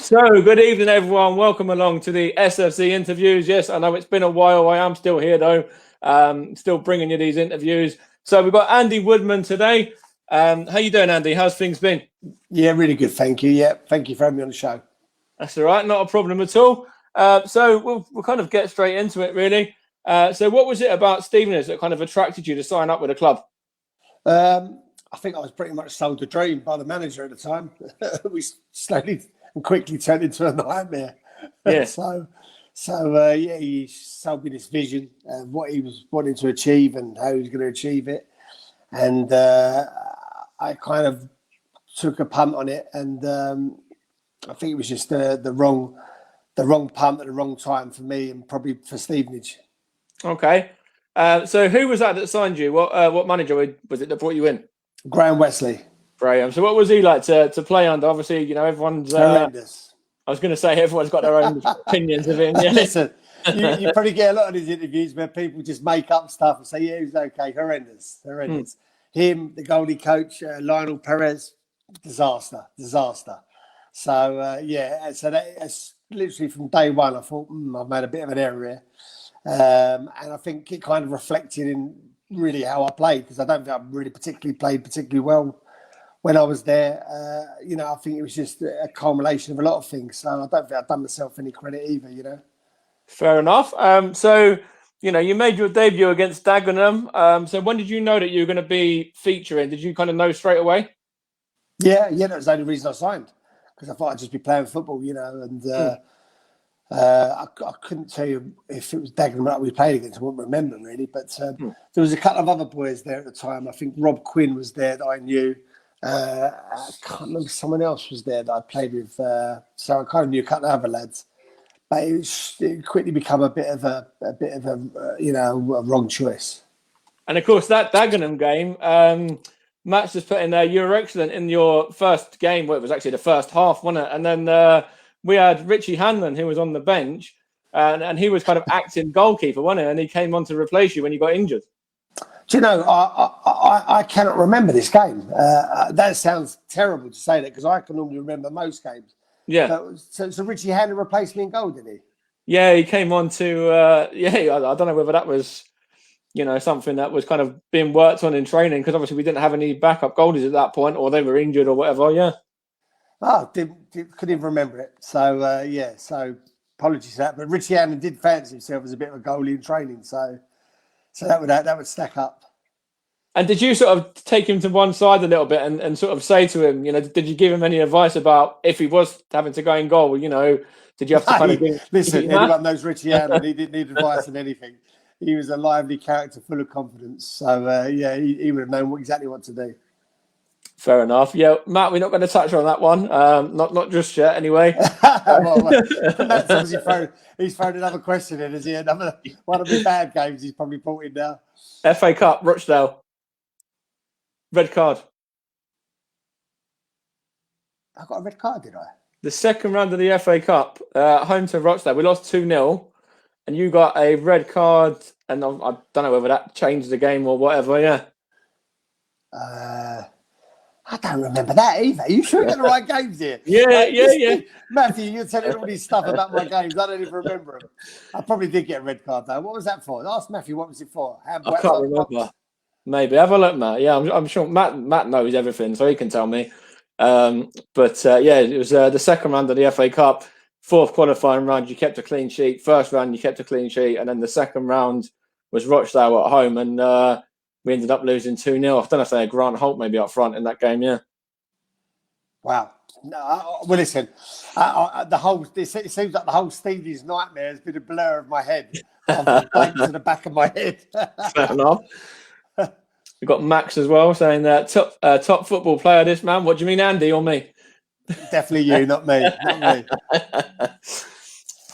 So, good evening, everyone. Welcome along to the SFC interviews. Yes, I know it's been a while. I am still here, though. Still bringing you these interviews. So, we've got Andy Woodman today. How you doing, Andy? How's things been? Yeah, really good. Thank you. Yeah, thank you for having me on the show. That's all right. Not a problem at all. So, we'll kind of get straight into it, really. So, what was it about Stevenage that kind of attracted you to sign up with the club? I think I was pretty much sold a dream by the manager at the time. We slowly and quickly turned into a nightmare. Yeah. Yeah, he sold me this vision of what he was wanting to achieve and how he was going to achieve it. And I kind of took a punt on it, and I think it was just the wrong punt at the wrong time for me and probably for Stevenage. Okay. So, who was that signed you? What manager was it that brought you in? Graham Wesley. Graham. So, what was he like to play under? Obviously, you know, everyone's horrendous. I was going to say everyone's got their own opinions of him. Yeah. Listen, you probably get a lot of these interviews where people just make up stuff and say, yeah, he was okay. Horrendous. Him, the goalie coach, Lionel Perez, disaster. So, so that's literally from day one, I thought, I've made a bit of an error here. And I think it kind of reflected in really how I played, because I don't think I really played particularly well when I was there. I think it was just a culmination of a lot of things. So I don't think I've done myself any credit either, Fair enough. So, you made your debut against Dagenham. So when did you know that you were going to be featuring? Did you kind of know straight away? Yeah, that was the only reason I signed, because I thought I'd just be playing football, and I couldn't tell you if it was Dagenham that we played against. I wouldn't remember really, but there was a couple of other boys there at the time. I think Rob Quinn was there that I knew. I can't remember, someone else was there that I played with. So I kind of knew a couple of other lads, but it quickly became a bit of a wrong choice. And of course, that Dagenham game, Matt's just put in there, you were excellent in your first game. Well, it was actually the first half, wasn't it? And then we had Richie Hanlon, who was on the bench, and he was kind of acting goalkeeper, wasn't he? And he came on to replace you when you got injured. Do you know, I cannot remember this game. That sounds terrible to say that, because I can normally remember most games. Yeah. So Richie Hanlon replaced me in goal, did he? Yeah, he came on to, I don't know whether that was, something that was kind of being worked on in training, because obviously we didn't have any backup goalies at that point, or they were injured or whatever, yeah. Oh, couldn't even remember it. So, so apologies for that. But Richie Hanlon did fancy himself as a bit of a goalie in training, so that would stack up. And did you sort of take him to one side a little bit and sort of say to him, did you give him any advice about if he was having to go in goal, did you have to kind of listen, anyone knows Richie Hanlon, he didn't need advice on anything. He was a lively character, full of confidence. So, he would have known exactly what to do. Fair enough. Yeah, Matt, we're not going to touch on that one. Not just yet, anyway. Matt's obviously he's thrown another question in, is he? One of the bad games he's probably brought in now. FA Cup, Rochdale. Red card. I got a red card, did I? The second round of the FA Cup, home to Rochdale. We lost 2-0, and you got a red card, and I don't know whether that changed the game or whatever, yeah. I don't remember that either. Are you sure you got the right games here? Yeah. Matthew, you're telling all this stuff about my games. I don't even remember them. I probably did get a red card, though. What was that for? Ask Matthew, what was it for? I can't remember. Maybe. Have a look, Matt. Yeah, I'm sure Matt knows everything, so he can tell me. It was the second round of the FA Cup, fourth qualifying round, you kept a clean sheet. First round, you kept a clean sheet. And then the second round was Rochdale at home, and we ended up losing 2-0. I don't know if they had Grant Holt maybe up front in that game, yeah. Wow. No, well, listen, it seems like the whole Stevie's nightmare has been a blur of my head. I've blank to the back of my head. Fair enough. We've got Max as well saying that top football player, this man. What do you mean, Andy or me? Definitely you, not me.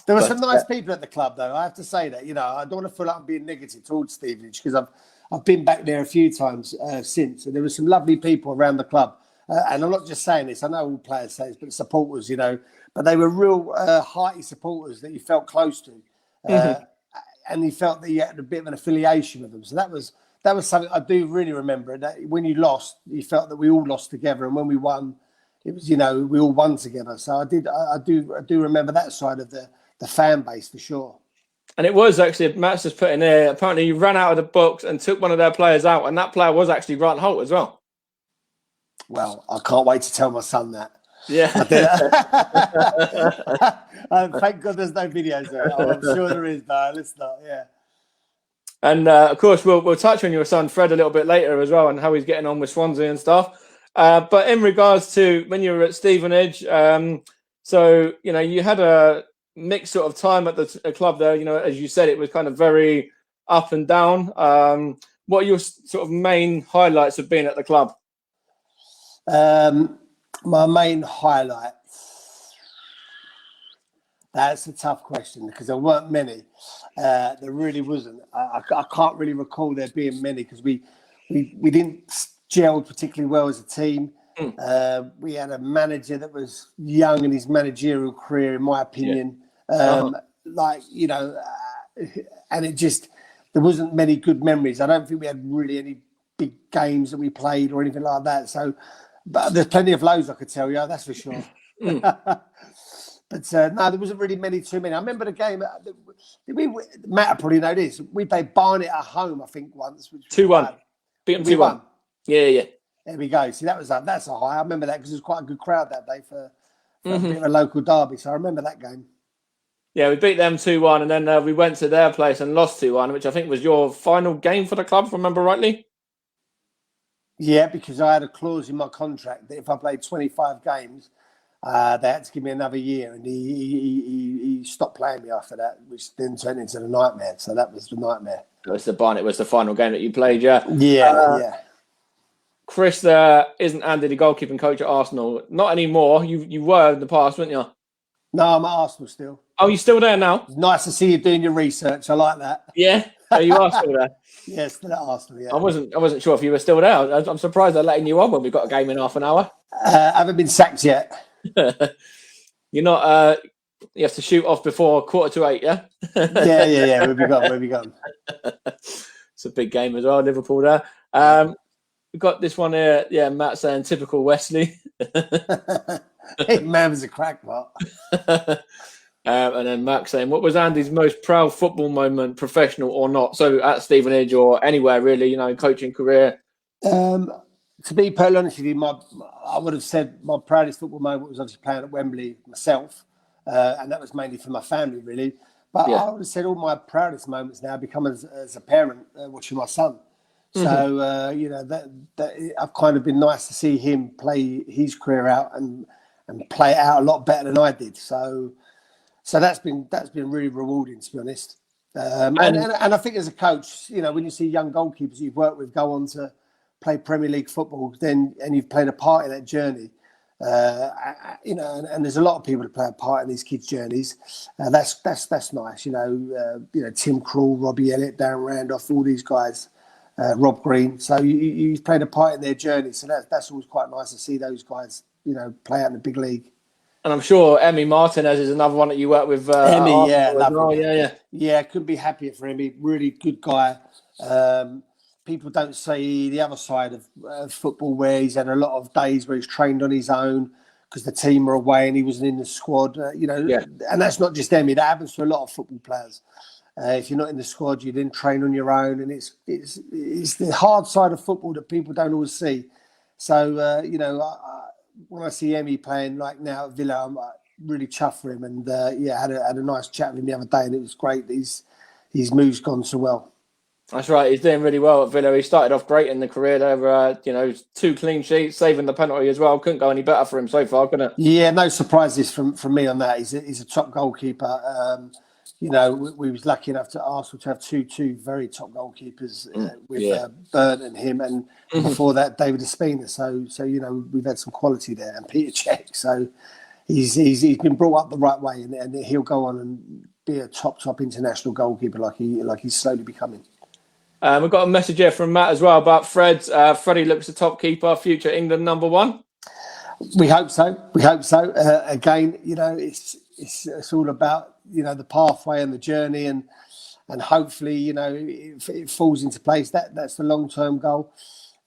There were some nice people at the club, though. I have to say that. I don't want to feel like I'm being negative towards Stevenage, because I've been back there a few times since, and there were some lovely people around the club. And I'm not just saying this. I know all players say this, but supporters, but they were real hearty supporters that you felt close to, and you felt that you had a bit of an affiliation with them. So that was something I do really remember. That when you lost, you felt that we all lost together, and when we won, it was, we all won together. So I do remember that side of the fan base for sure. And it was actually, Matt's just put in there, apparently you ran out of the box and took one of their players out, and that player was actually Grant Holt as well. Well, I can't wait to tell my son that. Yeah. Thank God there's no videos of it. I'm sure there is, but let's not, yeah. And of course, we'll touch on your son Fred a little bit later as well, and how he's getting on with Swansea and stuff. But in regards to when you were at Stevenage, so you had a mixed sort of time at the club there. As you said, it was kind of very up and down. What are your sort of main highlights of being at the club? My main highlights. That's a tough question because there weren't many. There really wasn't. I can't really recall there being many because we didn't gel particularly well as a team. We had a manager that was young in his managerial career, in my opinion. And it just, there wasn't many good memories. I don't think we had really any big games that we played or anything like that. So, but there's plenty of lows I could tell you, that's for sure. But no, there wasn't really too many. I remember the game. Matt probably know this. We played Barnet at home, I think, once. 2-1. Beat them 2-1. Yeah. There we go. See, that's a high. I remember that because it was quite a good crowd that day for a bit of a local derby. So I remember that game. Yeah, we beat them 2-1, and then we went to their place and lost 2-1, which I think was your final game for the club, if I remember rightly. Yeah, because I had a clause in my contract that if I played 25 games, they had to give me another year, and he stopped playing me after that, which then turned into the nightmare. So that was the nightmare. It was the final game that you played, yeah. Yeah. Chris, isn't Andy the goalkeeping coach at Arsenal? Not anymore. You were in the past, weren't you? No, I'm at Arsenal still. Oh, you're still there now? It's nice to see you doing your research. I like that. Yeah? Oh, you are still there? Yeah, still at Arsenal, yeah. I wasn't sure if you were still there. I'm surprised they're letting you on when we've got a game in half an hour. I haven't been sacked yet. You're not... you have to shoot off before 7:45, yeah? Yeah. Where we gone? It's a big game as well, Liverpool there. We've got this one here. Yeah, Matt saying typical Wesley. Man was a crackpot. And then Max saying, what was Andy's most proud football moment, professional or not? So at Stevenage or anywhere really, coaching career. To be perfectly honest with you, I would have said my proudest football moment was obviously playing at Wembley myself, and that was mainly for my family really. But I would have said all my proudest moments now become as a parent watching my son. So that I've kind of been nice to see him play his career out and play it out a lot better than I did. So that's been really rewarding, to be honest. And I think as a coach, when you see young goalkeepers you've worked with go on to play Premier League football, and you've played a part in that journey, and there's a lot of people that play a part in these kids' journeys. That's nice. Tim Krul, Robbie Elliott, Darren Randolph, all these guys, Rob Green. So you've played a part in their journey. So that's always quite nice to see those guys, play out in the big league. And I'm sure Emmy Martinez is another one that you work with. Emmy, yeah, couldn't be happier for Emmy. Really good guy. People don't say the other side of football where he's had a lot of days where he's trained on his own because the team were away and he wasn't in the squad. And that's not just Emmy. That happens to a lot of football players. If you're not in the squad, you didn't train on your own, and it's the hard side of football that people don't always see. So when I see Emmy playing like now at Villa, I'm really chuffed for him, and had a nice chat with him the other day, and it was great that his move's gone so well. That's right. He's doing really well at Villa. He started off great in the career. There 2 clean sheets, saving the penalty as well. Couldn't go any better for him so far, couldn't it? Yeah, no surprises from me on that. He's a top goalkeeper. We was lucky enough to Arsenal to have two very top goalkeepers with Burn and him, and before that David Ospina. So we've had some quality there, and Peter Cech. So he's been brought up the right way, and he'll go on and be a top international goalkeeper like he's slowly becoming. We've got a message here from Matt as well about Fred. Freddie looks a top keeper, future England number 1. We hope so. Again, it's all about the pathway and the journey, and hopefully it falls into place. That's the long-term goal.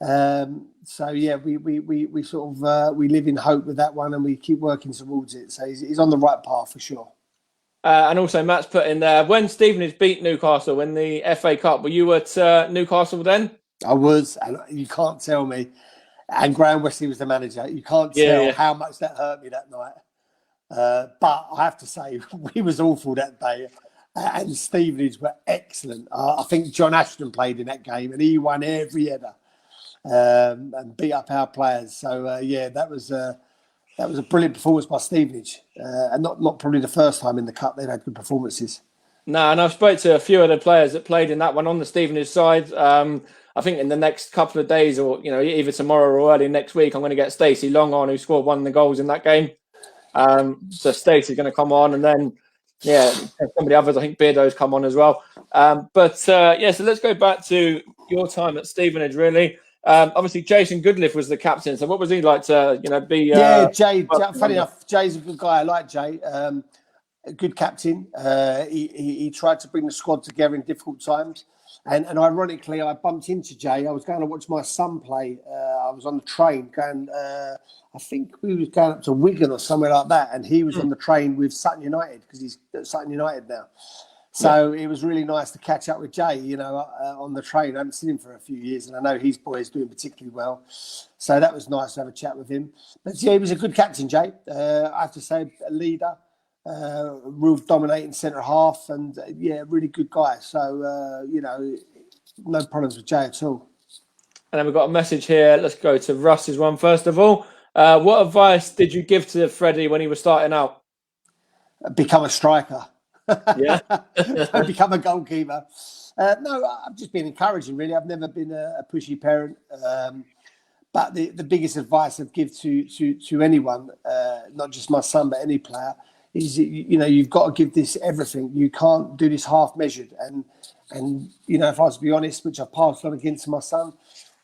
So yeah, we sort of we live in hope with that one, and we keep working towards it. So he's on the right path for sure. And also, Matt's put in there, when Stevenage beat Newcastle in the FA Cup, were you at Newcastle then? I was, and you can't tell me. And Graham Wesley was the manager. You can't tell how much that hurt me that night. But I have to say, we was awful that day. And Stevenage were excellent. I think John Ashton played in that game, and he won every header and beat up our players. So, yeah, that was a brilliant performance by Stevenage. And not probably the first time in the Cup they've had good performances. No, and I've spoke to a few of the players that played in that one on the Stevenage side. I think in the next couple of days, or either tomorrow or early next week, I'm going to get Stacey Long on, who scored one of the goals in that game. So Stacey's going to come on, and then some of the others, I think Beardo's come on as well. So let's go back to your time at Stevenage. Really, obviously Jason Goodliff was the captain. So what was he like to be? Jay. Funny enough, Jay's a good guy. I like Jay. A good captain. He tried to bring the squad together in difficult times. And ironically, I bumped into Jay. I was going to watch my son play. I was on the train going, I think we was going up to Wigan or somewhere like that. And he was on the train with Sutton United, because he's at Sutton United now. So it was really nice to catch up with Jay, on the train. I haven't seen him for a few years, and I know his boy is doing particularly well. So that was nice to have a chat with him. But yeah, he was a good captain, Jay. I have to say, a leader. Real dominating centre half, and really good guy. So no problems with Jay at all. And then we've got a message here. Let's go to Russ's one first of all. What advice did you give to Freddie when he was starting out? Become a striker. Yeah. Don't become a goalkeeper. No, I've just been encouraging, really. I've never been a pushy parent. But the biggest advice I'd give to anyone, not just my son, but any player, is you've got to give this everything. You can't do this half measured. And if I was to be honest, which I've passed on again to my son,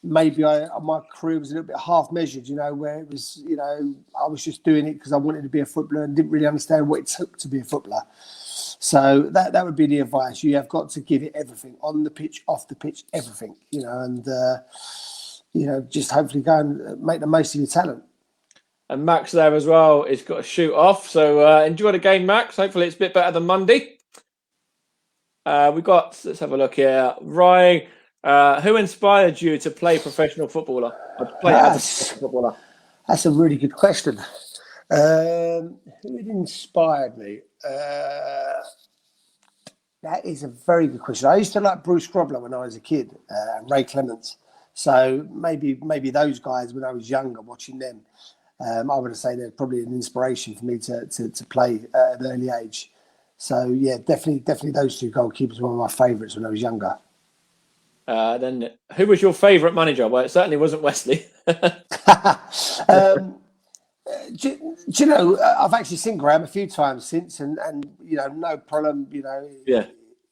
maybe my career was a little bit half measured. Where it was, I was just doing it because I wanted to be a footballer and didn't really understand what it took to be a footballer. So that would be the advice. You have got to give it everything, on the pitch, off the pitch, everything. Just hopefully go and make the most of your talent. And Max there as well. He's got to shoot off. So enjoy the game, Max. Hopefully it's a bit better than Monday. Let's have a look here. Rye, who inspired you to play professional footballer? As a footballer? That's a really good question. Who inspired me? That is a very good question. I used to like Bruce Grobbler when I was a kid, and Ray Clements. So maybe those guys when I was younger, watching them. I would say they're probably an inspiration for me to play at an early age. So yeah, definitely those two goalkeepers were one of my favourites when I was younger. Then who was your favourite manager? Well, it certainly wasn't Wesley. Do you know, I've actually seen Graham a few times since, and no problem.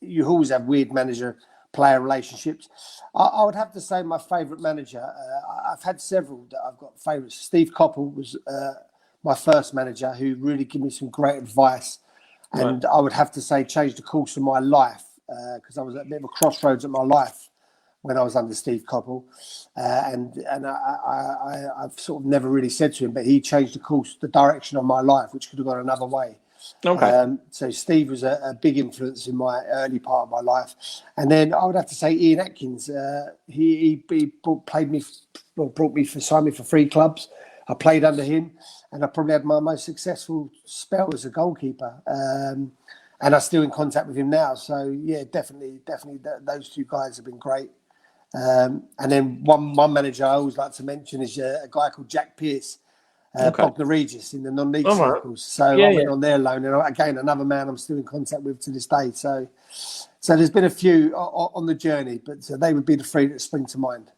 You always have weird manager-player relationships. I would have to say my favourite manager. I've had several that I've got favourites. Steve Coppell was my first manager, who really gave me some great advice, and I would have to say changed the course of my life, because I was at a bit of a crossroads in my life when I was under Steve Coppell, and I've sort of never really said to him, but he changed the direction of my life, which could have gone another way. Okay. So Steve was a big influence in my early part of my life, and then I would have to say Ian Atkins. He signed me for 3 clubs. I played under him, and I probably had my most successful spell as a goalkeeper. And I'm still in contact with him now. So yeah, definitely, those 2 guys have been great. And then one manager I always like to mention is a guy called Jack Pearce, Bognor Regis in the non-league circles. So I went on their loan, and again another man I'm still in contact with to this day. So there's been a few on the journey, but they would be the 3 that spring to mind.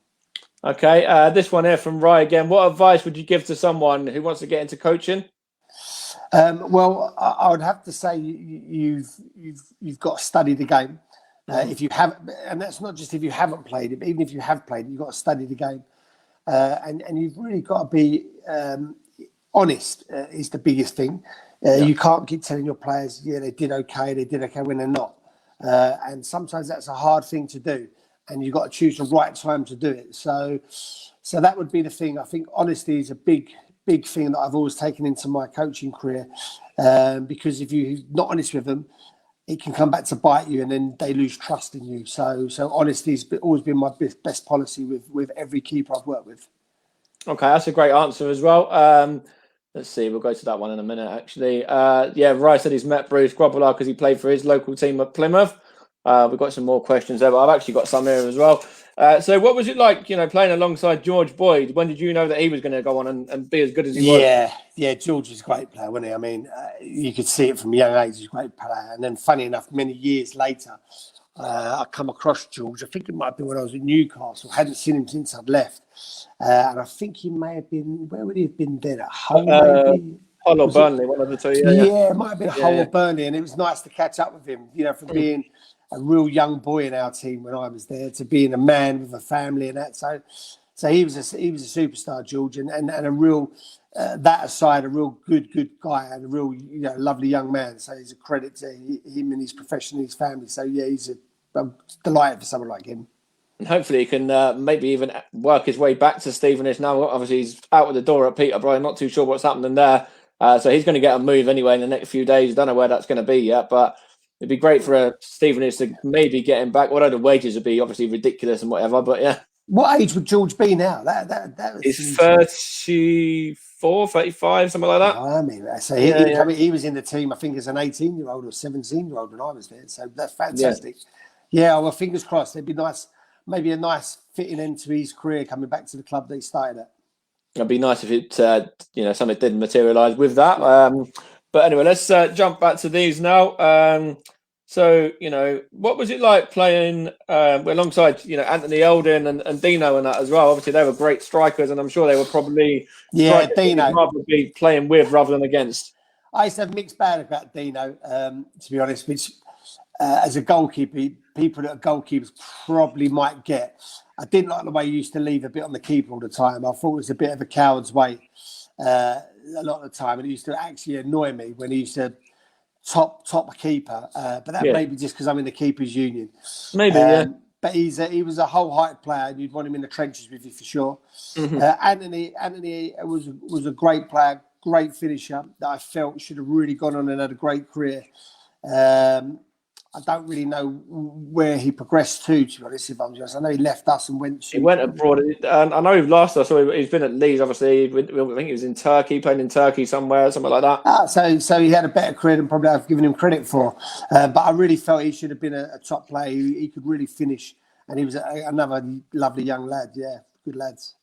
Okay, this one here from Rye again. What advice would you give to someone who wants to get into coaching? Well, I would have to say you've got to study the game. If you have, and that's not just if you haven't played it, but even if you have played it, you've got to study the game, and you've really got to be honest. Is the biggest thing. You can't keep telling your players, they did okay when they're not, and sometimes that's a hard thing to do. and you've got to choose the right time to do it. So that would be the thing. I think honesty is a big thing that I've always taken into my coaching career, because if you're not honest with them, it can come back to bite you, and then they lose trust in you. So honesty has always been my best policy with every keeper I've worked with. Okay, that's a great answer as well. Let's see, we'll go to that one in a minute, actually. Rice said he's met Bruce Grobbelaar because he played for his local team at Plymouth. We've got some more questions there, but I've actually got some here as well. So what was it like, playing alongside George Boyd? When did you know that he was going to go on and be as good as he was? Yeah, George was a great player, wasn't he? I mean, you could see it from a young age, he's a great player. And then funny enough, many years later, I come across George. I think it might have been when I was at Newcastle. I hadn't seen him since I'd left. And I think he may have been, where would he have been then? At Hull, maybe? Hull or Burnley, one of the two. Yeah, it might have been Hull or Burnley. And it was nice to catch up with him, from being a real young boy in our team when I was there to being a man with a family and that. So he was a superstar, George, and a real, that aside, a real good guy and a real, lovely young man. So he's a credit to him and his profession and his family. So yeah, I'm delighted for someone like him. And hopefully he can maybe even work his way back to Stevenage now. Obviously, he's out of the door at Peterborough. I'm not too sure what's happening there. So he's going to get a move anyway in the next few days. Don't know where that's going to be yet, but it'd be great for Stevenage to maybe get him back. Although the wages would be obviously ridiculous and whatever, but yeah. What age would George be now? That was he's 34, 35, something like that. I mean, so he was in the team, I think, as an 18-year-old or 17-year-old when I was there. So that's fantastic. Yeah, well, fingers crossed. It'd be nice, maybe a nice fitting end to his career coming back to the club that he started at. It'd be nice if it, something didn't materialise with that. But anyway, let's jump back to these now. So, what was it like playing alongside, Anthony Eldon and Dino and that as well? Obviously, they were great strikers, and I'm sure they were probably Dino rather be playing with rather than against. I used to have mixed bag about Dino, to be honest, which as a goalkeeper, people that are goalkeepers probably might get. I didn't like the way he used to leave a bit on the keeper all the time. I thought it was a bit of a coward's way a lot of the time, and it used to actually annoy me when he used to top a keeper, but that may be just because I'm in the keepers union. Maybe, yeah. But he was a whole-hearted player, and you'd want him in the trenches with you for sure. Mm-hmm. Anthony was a great player, great finisher that I felt should have really gone on and had a great career. I don't really know where he progressed to be honest, if I'm just. I know he left us and went to... He went abroad. And I know last I saw he's been at Leeds, obviously. I think he was in Turkey, playing in Turkey somewhere, something like that. So he had a better career than probably I've given him credit for. But I really felt he should have been a top player. He could really finish. And he was another lovely young lad. Yeah, good lads.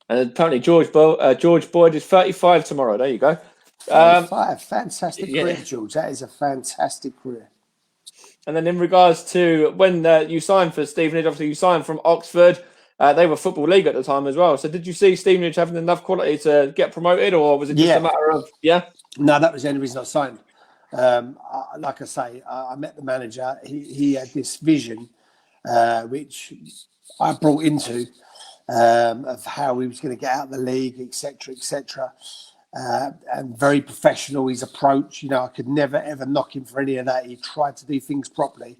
And apparently George Boyd is 35 tomorrow. There you go. 35. Fantastic career, George. That is a fantastic career. And then in regards to when you signed for Stevenage, obviously you signed from Oxford. They were Football League at the time as well. So did you see Stevenage having enough quality to get promoted, or was it just a matter of, No, that was the only reason I signed. Like I say, I met the manager. He had this vision, which I brought into, of how he was going to get out of the league, etc., etc. And very professional, his approach. I could never, ever knock him for any of that. He tried to do things properly.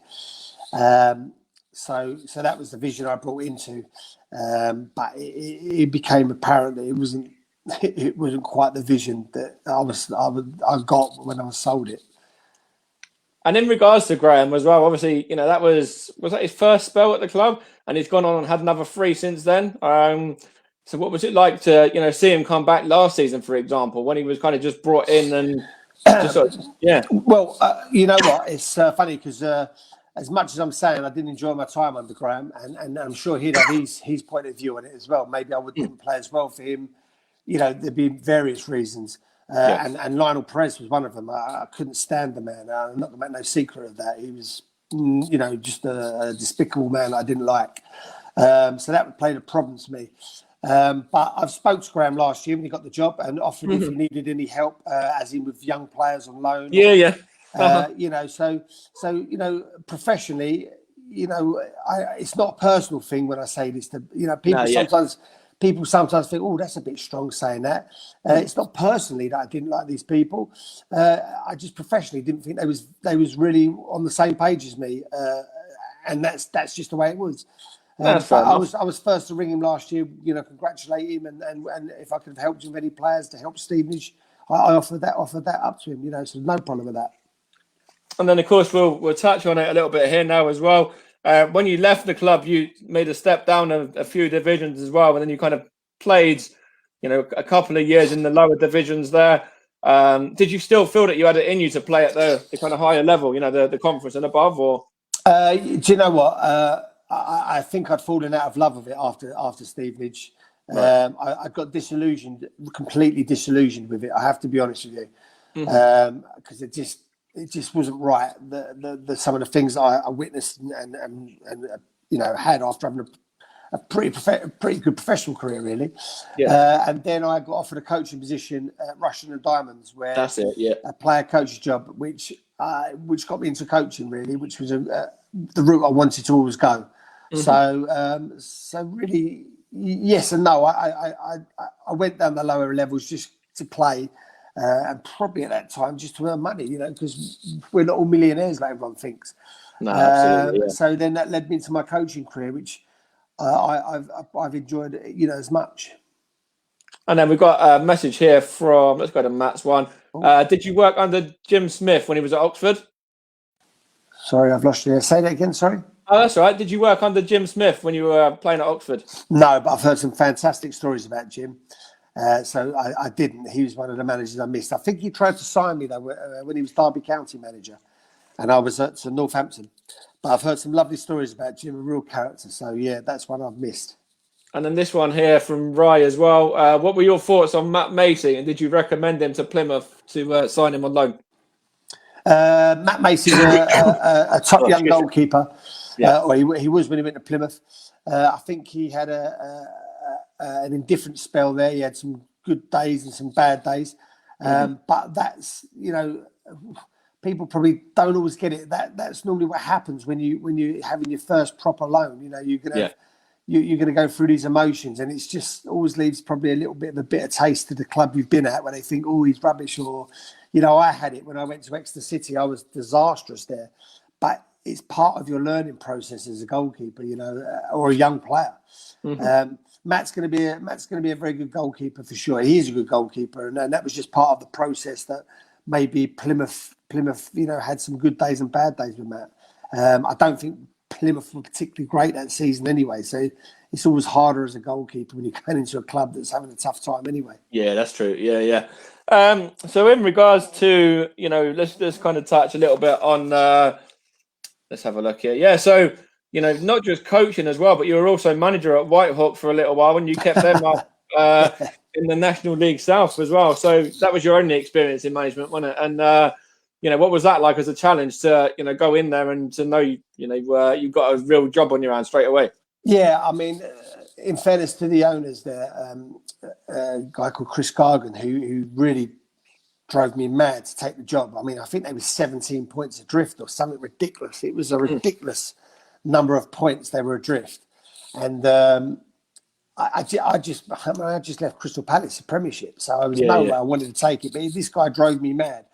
So that was the vision I brought into. But it became apparent that it wasn't quite the vision that I got when I sold it. And in regards to Graham as well, obviously, that was that his first spell at the club, and he's gone on and had another 3 since then. So what was it like to, see him come back last season, for example, when he was kind of just brought in and just sort of, Well, you know what? It's funny because as much as I'm saying I didn't enjoy my time under Graham, and I'm sure he'd have his point of view on it as well. Maybe I wouldn't play as well for him. There'd be various reasons. And Lionel Perez was one of them. I couldn't stand the man. I'm not going to make no secret of that. He was, just a despicable man I didn't like. So that played a problem to me. But I've spoke to Graham last year when he got the job and offered if he needed any help, as in with young players on loan. So professionally, it's not a personal thing when I say this to people. People sometimes think, oh, that's a bit strong saying that. It's not personally that I didn't like these people. I just professionally didn't think they was really on the same page as me, and that's just the way it was. That's But fair enough. I was first to ring him last year, congratulate him, and if I could have helped him with any players to help Stevenage, I offered that up to him, so no problem with that. And then, of course, we'll touch on it a little bit here now as well. When you left the club, you made a step down a few divisions as well, and then you kind of played, a couple of years in the lower divisions there. Did you still feel that you had it in you to play at the kind of higher level, the conference and above, or? Do you know what? I think I'd fallen out of love with it after Stevenage. Right. I got completely disillusioned with it. I have to be honest with you, because it just wasn't right. The some of the things I witnessed and had after having a pretty good professional career, really. Yeah. And then I got offered a coaching position at Russian and Diamonds, where That's it. Yeah. a player coach's job, which got me into coaching, really, which was the route I wanted to always go. So really, yes and no. I went down the lower levels just to play, and probably at that time just to earn money, because we're not all millionaires like everyone thinks. No, absolutely. Yeah. So then that led me into my coaching career, which I've enjoyed, as much. And then we've got a message here from, let's go to Matt's one. Did you work under Jim Smith when he was at Oxford? Sorry, I've lost you. Say that again, sorry. Oh, that's all right. Did you work under Jim Smith when you were playing at Oxford? No, but I've heard some fantastic stories about Jim. So I didn't. He was one of the managers I missed. I think he tried to sign me, though, when he was Derby County manager. And I was at Northampton. But I've heard some lovely stories about Jim, a real character. So, yeah, that's one I've missed. And then this one here from Rye as well. What were your thoughts on Matt Macy, and did you recommend him to Plymouth to sign him on loan? Matt Macy's a top young goalkeeper. Yeah. Or he was when he went to Plymouth. I think he had an indifferent spell there. He had some good days and some bad days. But that's, people probably don't always get it. That's normally what happens when you're having your first proper loan. You're going to go through these emotions, and it's just always leaves probably a little bit of a bitter taste to the club you've been at, where they think, oh, he's rubbish. Or, I had it when I went to Exeter City. I was disastrous there. But it's part of your learning process as a goalkeeper, or a young player. Matt's going to be a very good goalkeeper for sure. He is a good goalkeeper, and that was just part of the process that maybe Plymouth, had some good days and bad days with Matt. I don't think Plymouth were particularly great that season anyway, so it's always harder as a goalkeeper when you're going into a club that's having a tough time anyway. Yeah, that's true. Yeah. So in regards to, let's just kind of touch a little bit on, let's have a look here. Yeah, so, not just coaching as well, but you were also manager at Whitehawk for a little while, and you kept them up in the National League South as well. So that was your only experience in management, wasn't it? And, what was that like as a challenge to, go in there and to know, you've got a real job on your hands straight away? Yeah, I mean, in fairness to the owners there, a guy called Chris Gargan, who really drove me mad to take the job. I mean, I think they were 17 points adrift or something ridiculous. It was a ridiculous number of points they were adrift. And I just left Crystal Palace, the Premiership. So I was way I wanted to take it. But this guy drove me mad.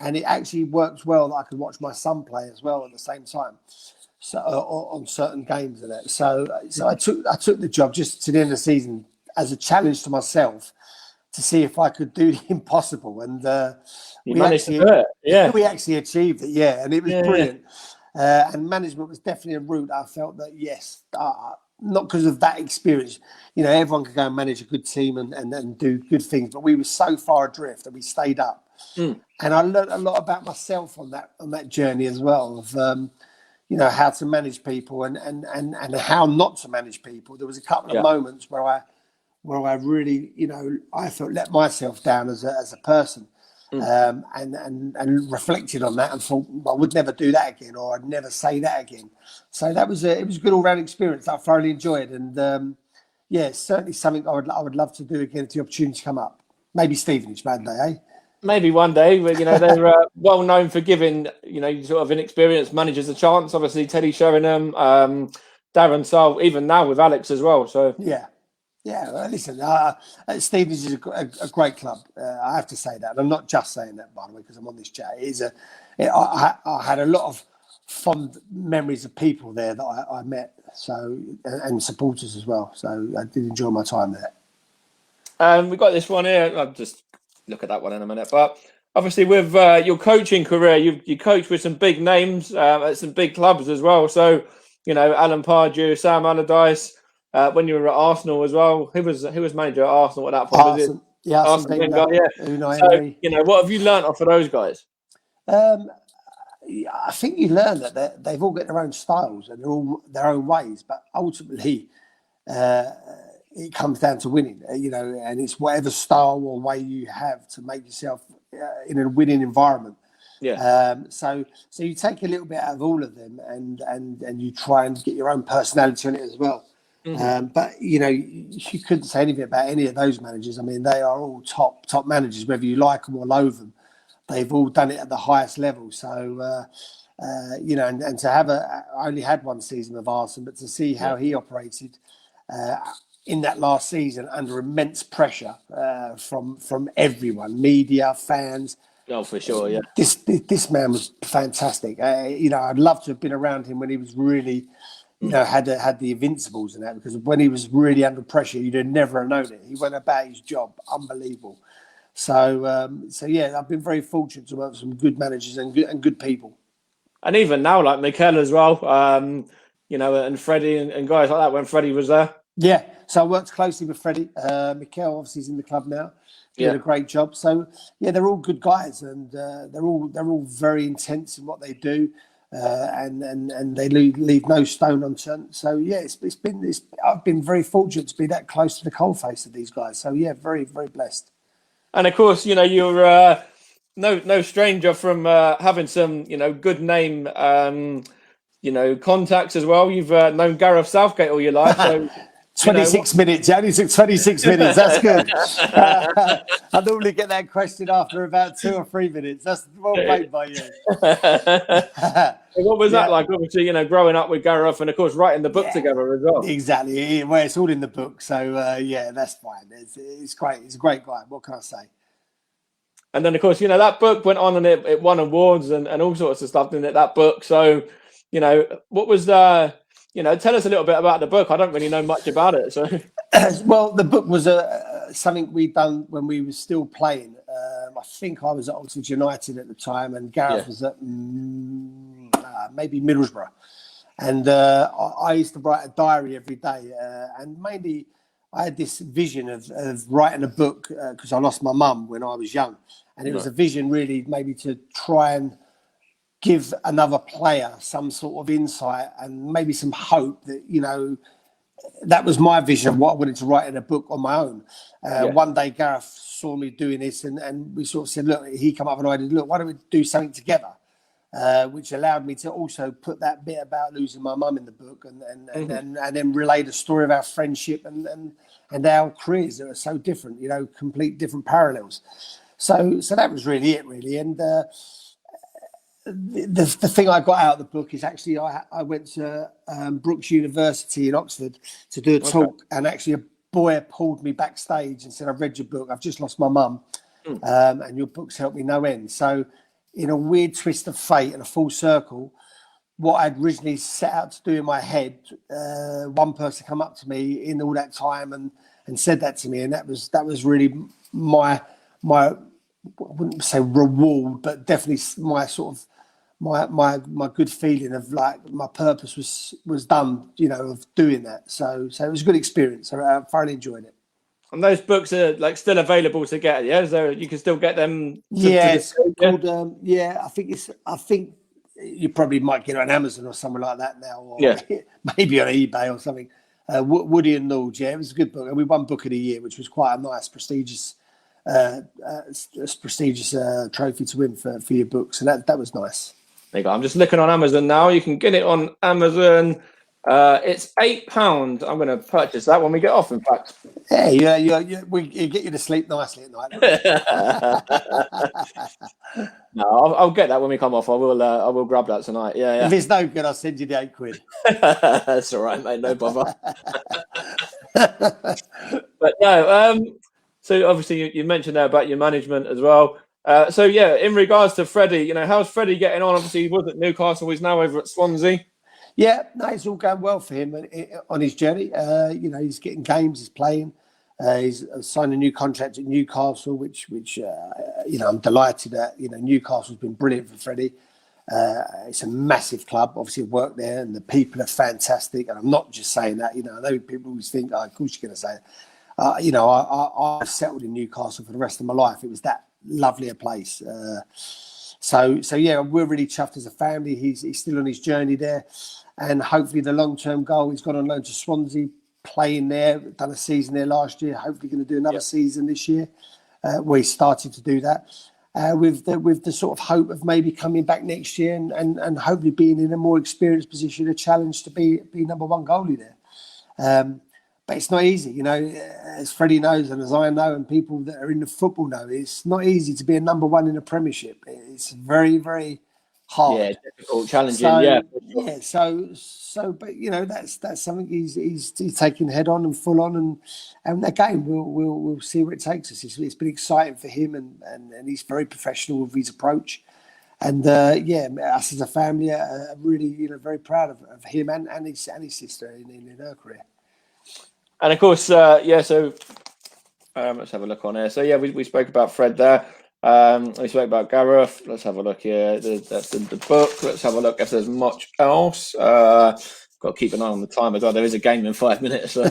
And it actually worked well that I could watch my son play as well at the same time. So on certain games and that. So I took the job just to the end of the season as a challenge to myself to see if I could do the impossible. And we actually achieved it, and it was brilliant. And management was definitely a route I felt that, yes, not because of that experience. Everyone could go and manage a good team and do good things, but we were so far adrift that we stayed up. And I learned a lot about myself on that journey as well of how to manage people and how not to manage people. There was a couple of moments where I really, I felt let myself down as a person, and reflected on that and thought, well, I would never do that again, or I'd never say that again. So it was a good all round experience that I thoroughly enjoyed, and it's certainly something I would love to do again if the opportunity come up. Maybe Stevenage one day, eh? Maybe one day, but they're well known for giving sort of inexperienced managers a chance. Obviously, Teddy Sheringham, Darren Saul, even now with Alex as well. So yeah. Well, listen, Stevenage is a great club. I have to say that. And I'm not just saying that, by the way, because I'm on this chat. I had a lot of fond memories of people there that I met, so and supporters as well. So I did enjoy my time there. We've got this one here. I'll just look at that one in a minute. But obviously, with your coaching career, you coached with some big names at some big clubs as well. So, Alan Pardew, Sam Allardyce. When you were at Arsenal as well, who was manager at Arsenal at that point? Was it Arsene Wenger? Yeah. Unai So, Emery. what have you learned off of those guys? I think you learn that they've all got their own styles and they're all their own ways, but ultimately it comes down to winning, and it's whatever style or way you have to make yourself in a winning environment. Yeah. So you take a little bit out of all of them and you try and get your own personality on it as well. Mm-hmm. But you couldn't say anything about any of those managers. I mean, they are all top managers, whether you like them or loathe them. They've all done it at the highest level. So, and to have I only had one season of Arsenal, but to see how he operated in that last season under immense pressure from everyone, media, fans. Oh, for sure, yeah. This man was fantastic. I'd love to have been around him when he was really, had the Invincibles and that, because when he was really under pressure, you'd have never have known it. He went about his job, unbelievable. So yeah, I've been very fortunate to work with some good managers and good people. And even now, like Mikel as well, and Freddie and guys like that when Freddie was there. Yeah, so I worked closely with Freddie. Mikel obviously is in the club now, doing a great job. So yeah, they're all good guys, and they're all very intense in what they do, and they leave no stone unturned. So yeah, I've been very fortunate to be that close to the coalface of these guys. So yeah, very very blessed. And of course, you're no stranger from having some, good name, contacts as well. You've known Gareth Southgate all your life, so 26 minutes. It only took 26 minutes. That's good. I normally get that question after about 2 or 3 minutes. That's well played by you. What was that like? Obviously, growing up with Gareth and, of course, writing the book together as well. Exactly. Well, it's all in the book. So, yeah, that's fine. It's great. He's a great guy. What can I say? And then, of course, that book went on and it won awards and all sorts of stuff in it, that book. So, what was tell us a little bit about the book. I don't really know much about it. So, well, the book was something we'd done when we were still playing. I think I was at Oxford United at the time, and Gareth was at maybe Middlesbrough. And I used to write a diary every day, and mainly I had this vision of writing a book because I lost my mum when I was young, and it was a vision really maybe to try and give another player some sort of insight and maybe some hope that, that was my vision of what I wanted to write in a book on my own. One day Gareth saw me doing this and we sort of said, look, he come up and I did, look, why don't we do something together? Which allowed me to also put that bit about losing my mum in the book and then relay the story of our friendship and our careers that are so different, complete different parallels. So that was really it, really. And the thing I got out of the book is actually I went to Brookes University in Oxford to do a talk, and actually a boy pulled me backstage and said, I've read your book, I've just lost my mum, and your book's helped me no end. So in a weird twist of fate and a full circle, what I'd originally set out to do in my head, one person come up to me in all that time and said that to me, and that was really my I wouldn't say reward, but definitely my sort of my good feeling of like my purpose was done, of doing that. So it was a good experience. I thoroughly enjoyed it. And those books are like still available to get, yeah? So you can still get them. It's called. I think you probably might get it on Amazon or somewhere like that now, or maybe on eBay or something. Woody and Nord, it was a good book, and we won Book of the Year, which was quite a nice, prestigious trophy to win for your books, and that was nice. There you go. I'm just looking on Amazon now. You can get it on Amazon. It's £8. I'm going to purchase that when we get off, in fact. Yeah, we get you to sleep nicely at night. No, I'll get that when we come off. I will grab that tonight. Yeah. If it's no good, I'll send you the £8. That's all right, mate. No bother. But no, so obviously you mentioned there about your management as well. So yeah, in regards to Freddie, you know, how's Freddie getting on? Obviously, he was at Newcastle. He's now over at Swansea. Yeah, no, it's all going well for him on his journey. You know, he's getting games, he's playing. He's signed a new contract at Newcastle, which you know, I'm delighted that. You know, Newcastle's been brilliant for Freddie. It's a massive club. Obviously, I've worked there, and the people are fantastic. And I'm not just saying that. You know, I know people always think, "Oh, of course you're going to say it." You know, I settled in Newcastle for the rest of my life. It was that lovely a place. So yeah, we're really chuffed as a family. He's still on his journey there, and hopefully the long-term goal. He's gone on loan to Swansea, playing there. Done a season there last year. Hopefully, going to do another season this year. We started to do that. With the sort of hope of maybe coming back next year and hopefully being in a more experienced position, a challenge to be number one goalie there. But it's not easy, you know, as Freddie knows and as I know and people that are in the football know, it's not easy to be a number one in a Premiership. It's very, very hard. Yeah, difficult, challenging. But you know, that's something he's taking head on and full on, and again we'll see where it takes us. It's been exciting for him, and he's very professional with his approach, and us as a family are really very proud of him and his sister in her career. And of course, so let's have a look on here. So yeah, we spoke about Fred there. We spoke about Gareth. Let's have a look here. That's the book. Let's have a look if there's much else. Got to keep an eye on the time as well. There is a game in 5 minutes. So.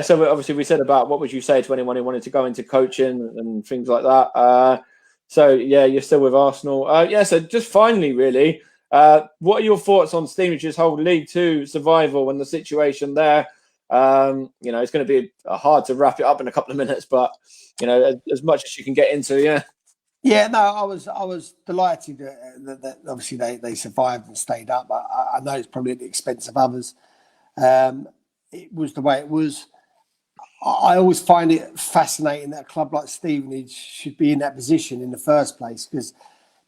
So obviously we said about what would you say to anyone who wanted to go into coaching and things like that. So yeah, you're still with Arsenal. So just finally, really, what are your thoughts on Stevenage's whole League Two survival and the situation there? It's going to be hard to wrap it up in a couple of minutes, but as much as you can get into, Yeah, no, I was delighted that obviously they survived and stayed up. I know it's probably at the expense of others. It was the way it was. I always find it fascinating that a club like Stevenage should be in that position in the first place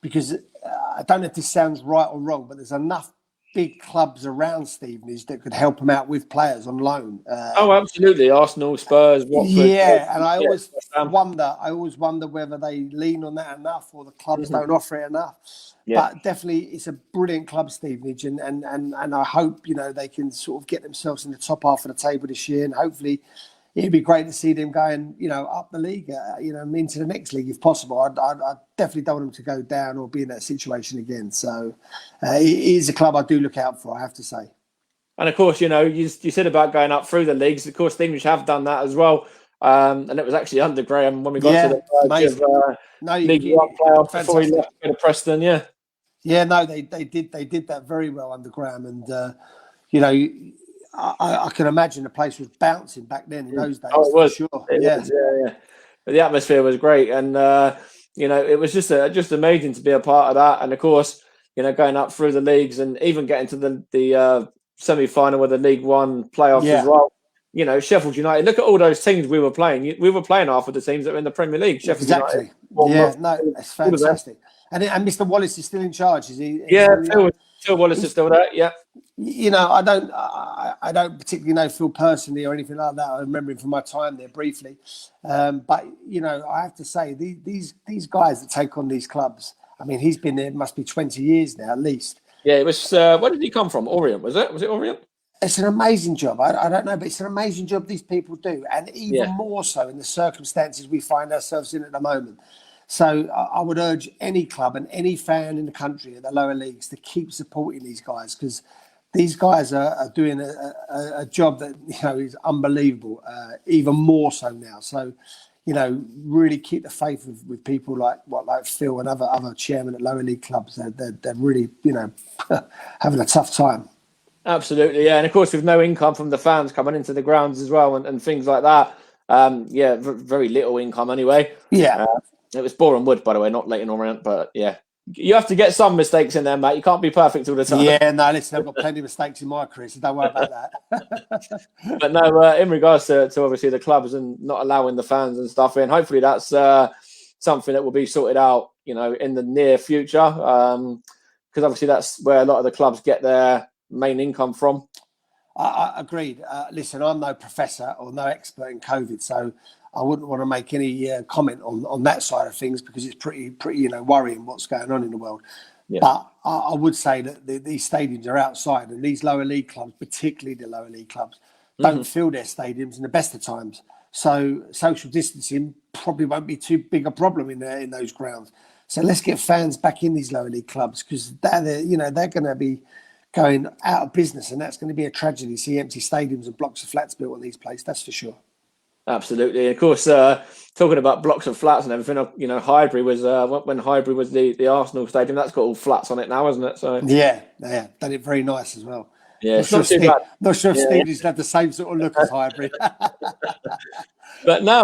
because I don't know if this sounds right or wrong, but there's enough big clubs around Stevenage that could help them out with players on loan. Absolutely. Arsenal, Spurs, Watford. Yeah, and I always wonder whether they lean on that enough or the clubs don't offer it enough. Yeah. But definitely it's a brilliant club, Stevenage, and I hope, they can sort of get themselves in the top half of the table this year, and hopefully it'd be great to see them going, up the league, into the next league if possible. I definitely don't want them to go down or be in that situation again. So it is a club I do look out for, I have to say. And of course, you said about going up through the leagues. Of course, Stevenage have done that as well. And it was actually under Graham when we got to the League One playoff before he left to Preston. Yeah. Yeah, no, they did that very well under Graham, and I can imagine the place was bouncing back then in those days. Oh, it was. For sure. It was, yeah. But the atmosphere was great, and it was just amazing to be a part of that. And of course, going up through the leagues and even getting to the semi-final of the League One playoffs as well. Sheffield United. Look at all those teams we were playing. We were playing half of the teams that were in the Premier League. Sheffield United. It's fantastic. And Mr. Wallace is still in charge, is he? Phil Wallace is still there. Yeah. I don't particularly know Phil personally or anything like that. I remember him from my time there briefly, but I have to say these guys that take on these clubs. I mean, he's been there must be 20 years now at least. Yeah, it was. Where did he come from? Orient, was it? Was it Orient? It's an amazing job. I don't know, but it's an amazing job these people do, and even more so in the circumstances we find ourselves in at the moment. So I would urge any club and any fan in the country at the lower leagues to keep supporting these guys, because these guys are doing a job that is unbelievable, even more so now. So, really keep the faith with people like Phil and other chairmen at lower league clubs. They're really having a tough time. Absolutely, yeah, and of course with no income from the fans coming into the grounds as well and things like that. Very little income anyway. Yeah. It was Boro and Wood, by the way, not Leighton Orient, but yeah. You have to get some mistakes in there, mate. You can't be perfect all the time. Yeah, no, listen, I've got plenty of mistakes in my career, so don't worry about that. But no, in regards to obviously the clubs and not allowing the fans and stuff in, hopefully that's something that will be sorted out, in the near future. Because obviously that's where a lot of the clubs get their main income from. I agreed. Listen, I'm no professor or no expert in COVID, so I wouldn't want to make any comment on that side of things because it's pretty worrying what's going on in the world. Yeah. But I would say that these stadiums are outside, and these lower league clubs, particularly the lower league clubs, don't fill their stadiums in the best of times. So social distancing probably won't be too big a problem in those grounds. So let's get fans back in these lower league clubs because they're going to be going out of business, and that's going to be a tragedy. See empty stadiums and blocks of flats built on these places, that's for sure. Absolutely. Of course, talking about blocks of flats and everything, Highbury was when Highbury was the Arsenal stadium. That's got all flats on it now, isn't it? So yeah, done it very nice as well. Yeah, not sure if Stevie's had the same sort of look as Highbury. But now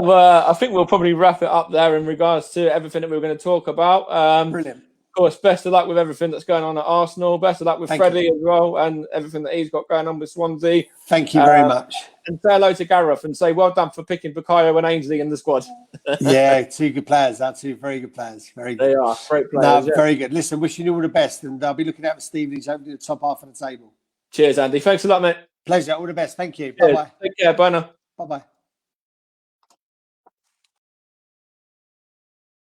I think we'll probably wrap it up there in regards to everything that we were going to talk about. Brilliant. Of course, best of luck with everything that's going on at Arsenal. Best of luck with Freddie as well, and everything that he's got going on with Swansea. Thank you very much. And say hello to Gareth and say well done for picking Bukayo and Ainsley in the squad. Yeah, two good players. That's two very good players. Very good. They are great players. No, very good. Listen, wishing you all the best, and I'll be looking out for Steve. He's over to the top half of the table. Cheers, Andy. Thanks a lot, mate. Pleasure. All the best. Thank you. Bye bye. Take care. Bye now. Bye bye.